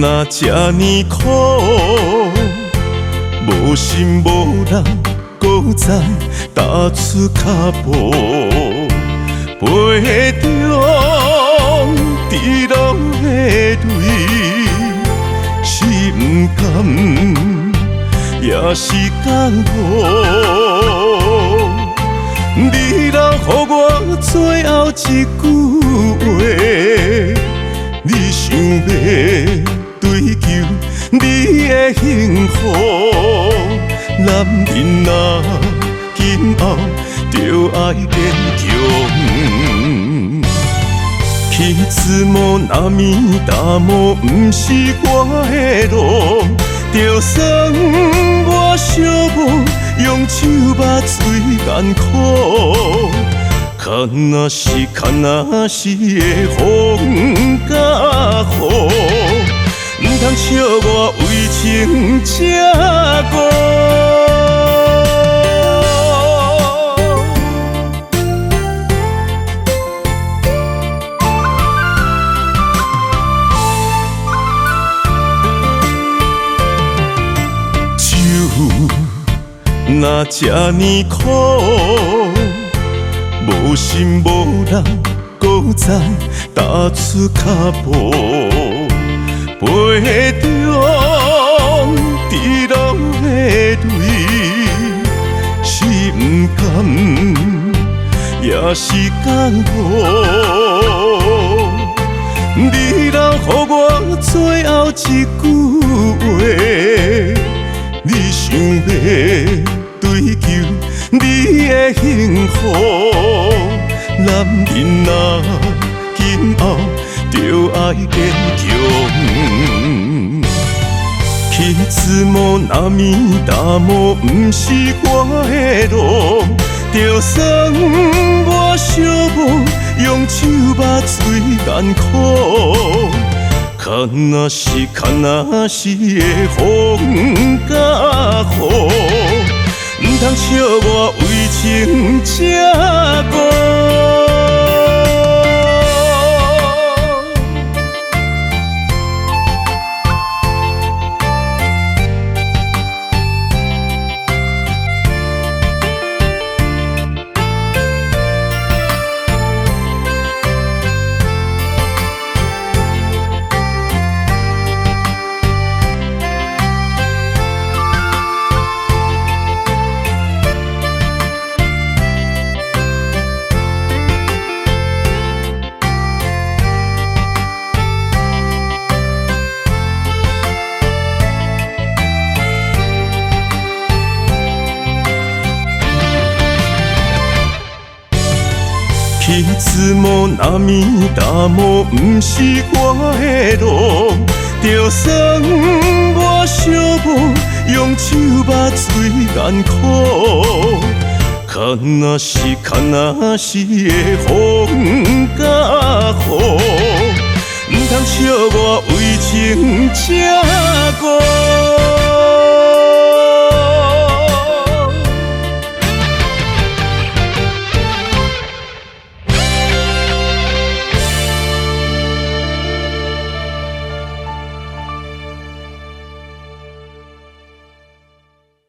若这呢苦，无心无人，搁再踏出脚步，陪中滴落的泪，是不甘，也是艰苦。你留予我最后一句话，你想要追求你的幸福，男人啊，今后就爱坚强。去慈母那面大母，不是我的路，就算我寂寞，用手把水干苦。看若是看若是的风甲雨，唔通笑我为情这孤。若这呢苦，无心无人，搁再踏出脚步，陪中滴落的泪，是不甘，也是艰苦。你留予我最后一句话，你想要追求你的幸福，男人啊，今后就爱坚强。去慈母那面大母，不是我的路，就算我寂寞，用手把水干苦。看若是看若是的风甲雨，唔通笑我为情这孤。去慈母那面大母，不是我的路，就算我寂寞，用手把水干苦。看若是看若是的风甲雨，唔通笑我为情这